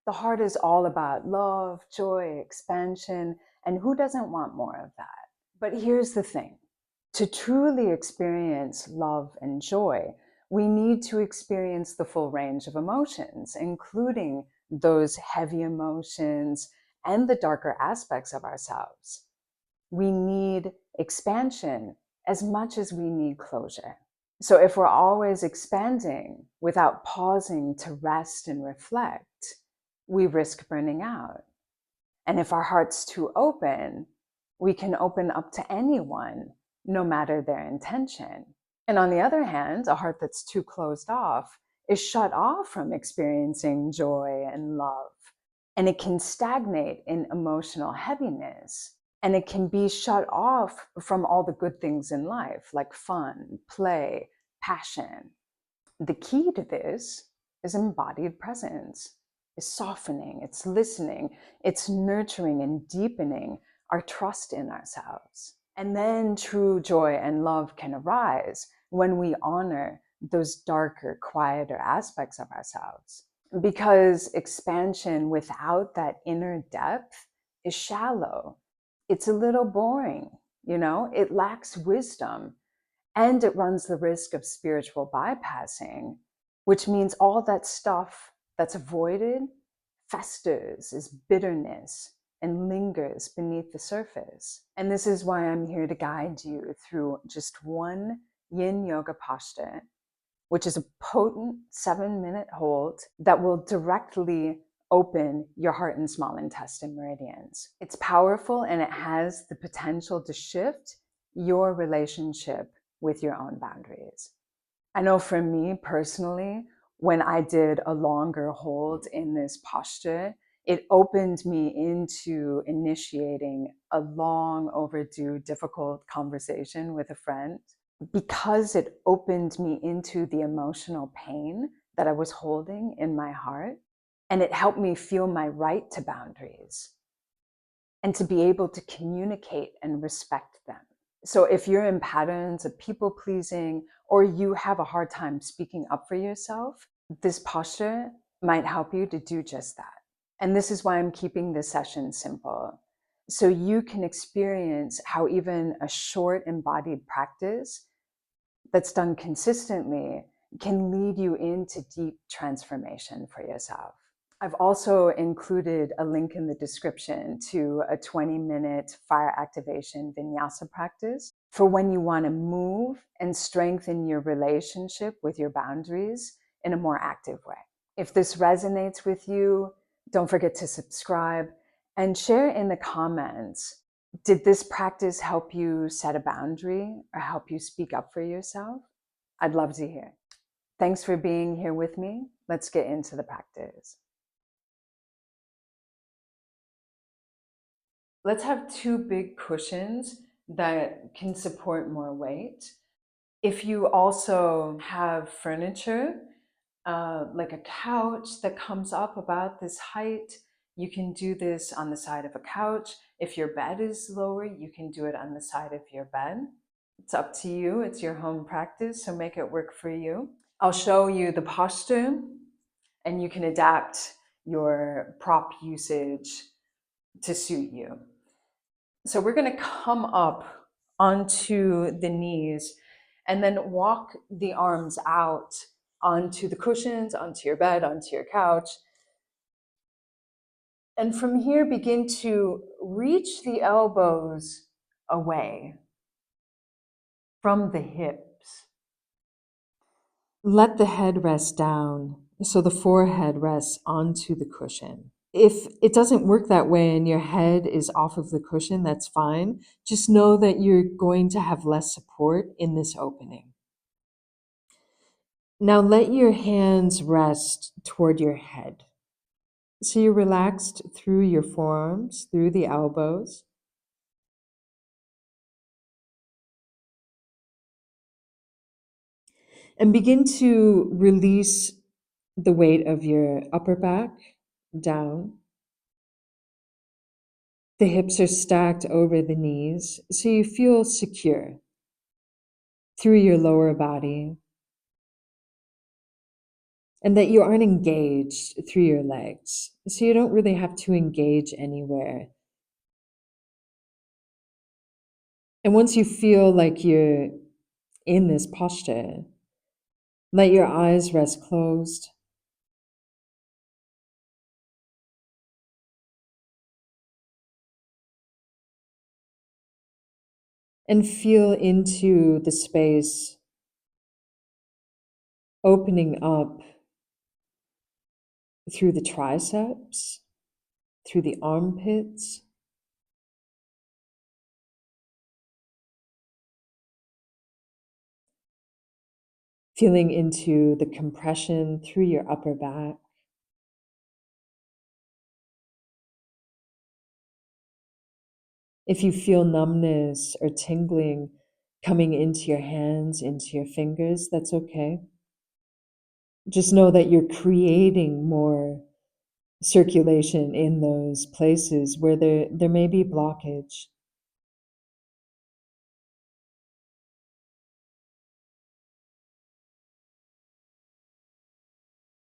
The heart is all about love, joy, expansion, and who doesn't want more of that? But here's the thing. To truly experience love and joy, we need to experience the full range of emotions, including those heavy emotions and the darker aspects of ourselves. We need expansion as much as we need closure. So if we're always expanding without pausing to rest and reflect, we risk burning out. And if our heart's too open, we can open up to anyone, no matter their intention. And on the other hand, a heart that's too closed off is shut off from experiencing joy and love. And it can stagnate in emotional heaviness. And it can be shut off from all the good things in life, like fun, play, passion. The key to this is embodied presence. It's softening, it's listening, it's nurturing and deepening our trust in ourselves. And then true joy and love can arise when we honor those darker, quieter aspects of ourselves. Because expansion without that inner depth is shallow. It's a little boring, it lacks wisdom, and it runs the risk of spiritual bypassing, which means all that stuff that's avoided festers as bitterness and lingers beneath the surface. And this is why I'm here to guide you through just one yin yoga posture, which is a potent 7-minute hold that will directly open your heart and small intestine meridians. It's powerful and it has the potential to shift your relationship with your own boundaries. I know for me personally, when I did a longer hold in this posture, it opened me into initiating a long overdue, difficult conversation with a friend, because it opened me into the emotional pain that I was holding in my heart. And it helped me feel my right to boundaries and to be able to communicate and respect them. So if you're in patterns of people pleasing, or you have a hard time speaking up for yourself, this posture might help you to do just that. And this is why I'm keeping this session simple, so you can experience how even a short embodied practice that's done consistently can lead you into deep transformation for yourself. I've also included a link in the description to a 20-minute fire activation vinyasa practice for when you want to move and strengthen your relationship with your boundaries in a more active way. If this resonates with you, don't forget to subscribe and share in the comments. Did this practice help you set a boundary or help you speak up for yourself? I'd love to hear. Thanks for being here with me. Let's get into the practice. Let's have 2 big cushions that can support more weight. If you also have furniture, like a couch that comes up about this height, you can do this on the side of a couch. If your bed is lower, you can do it on the side of your bed. It's up to you. It's your home practice, so make it work for you. I'll show you the posture, and you can adapt your prop usage to suit you. So we're going to come up onto the knees and then walk the arms out onto the cushions, onto your bed, onto your couch. And from here, begin to reach the elbows away from the hips. Let the head rest down so the forehead rests onto the cushion. If it doesn't work that way and your head is off of the cushion, that's fine. Just know that you're going to have less support in this opening. Now let your hands rest toward your head. So you're relaxed through your forearms, through the elbows. And begin to release the weight of your upper back down. The hips are stacked over the knees, so you feel secure through your lower body. and that you aren't engaged through your legs. So you don't really have to engage anywhere. And once you feel like you're in this posture, let your eyes rest closed. And feel into the space opening up through the triceps, through the armpits, feeling into the compression through your upper back. If you feel numbness or tingling coming into your hands, into your fingers, that's okay. Just know that you're creating more circulation in those places where there may be blockage.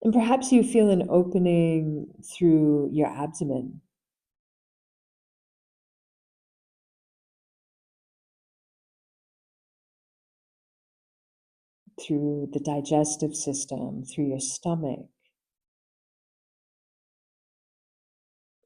And perhaps you feel an opening through your abdomen. Through the digestive system, through your stomach,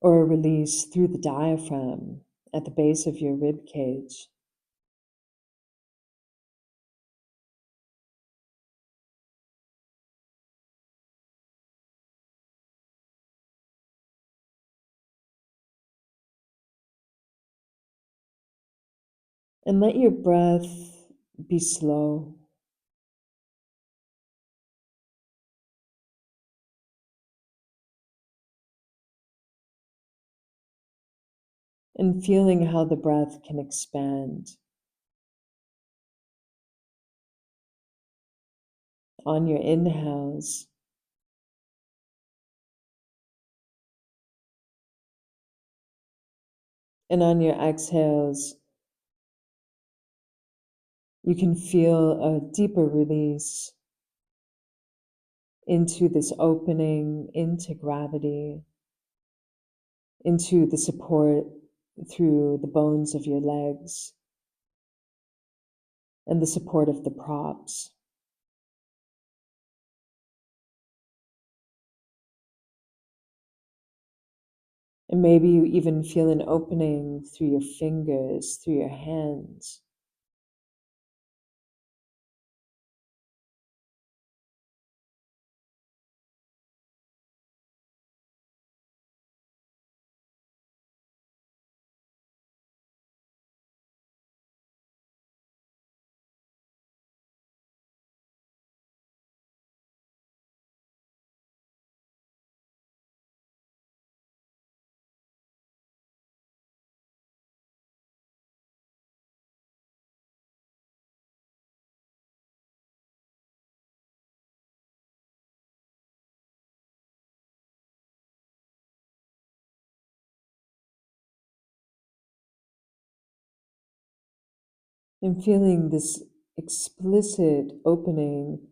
or a release through the diaphragm at the base of your rib cage. And let your breath be slow. And feeling how the breath can expand on your inhales. And on your exhales, you can feel a deeper release into this opening, into gravity, into the support through the bones of your legs and the support of the props. And maybe you even feel an opening through your fingers, through your hands. And feeling this explicit opening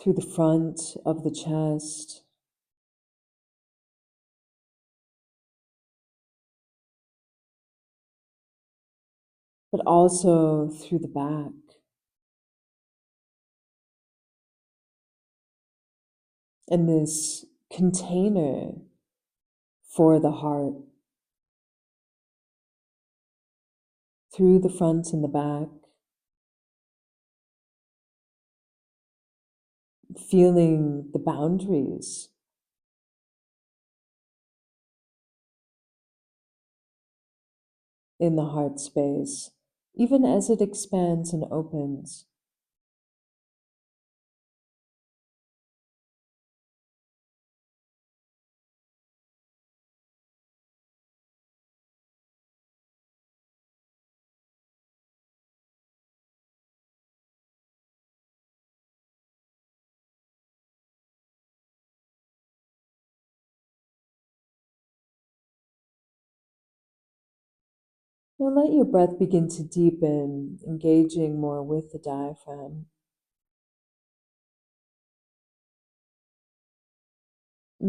through the front of the chest, but also through the back. And this container for the heart through the front and the back, feeling the boundaries in the heart space, even as it expands and opens. Now let your breath begin to deepen, engaging more with the diaphragm.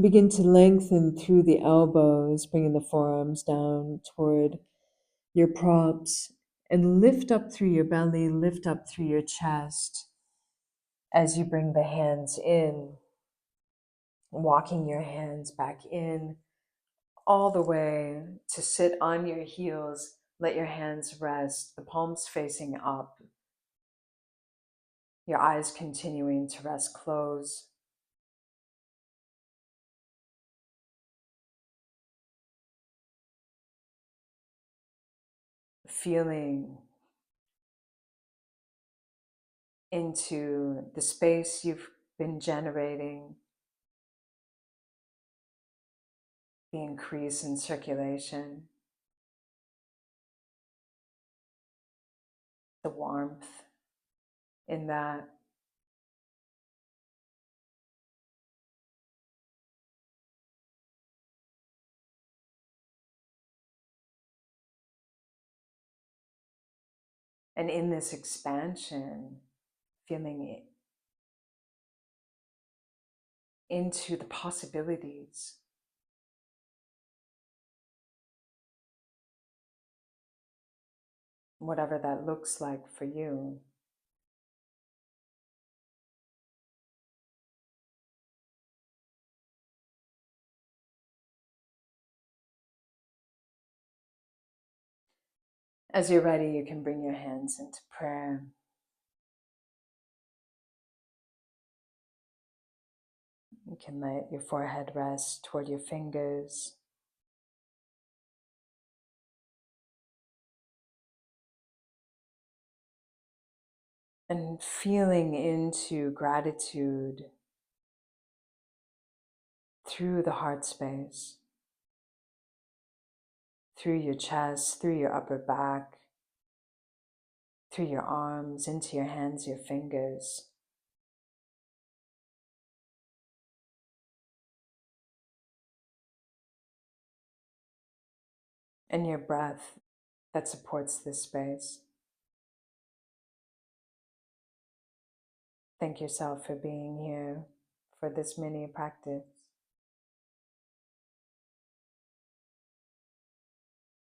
Begin to lengthen through the elbows, bringing the forearms down toward your props, and lift up through your belly, lift up through your chest as you bring the hands in, walking your hands back in all the way to sit on your heels. Let your hands rest, the palms facing up, your eyes continuing to rest closed. Feeling into the space you've been generating, the increase in circulation, the warmth in that. And in this expansion, feeling it into the possibilities, whatever that looks like for you. As you're ready, you can bring your hands into prayer. You can let your forehead rest toward your fingers. And feeling into gratitude through the heart space, through your chest, through your upper back, through your arms, into your hands, your fingers. And your breath that supports this space. Thank yourself for being here for this mini practice.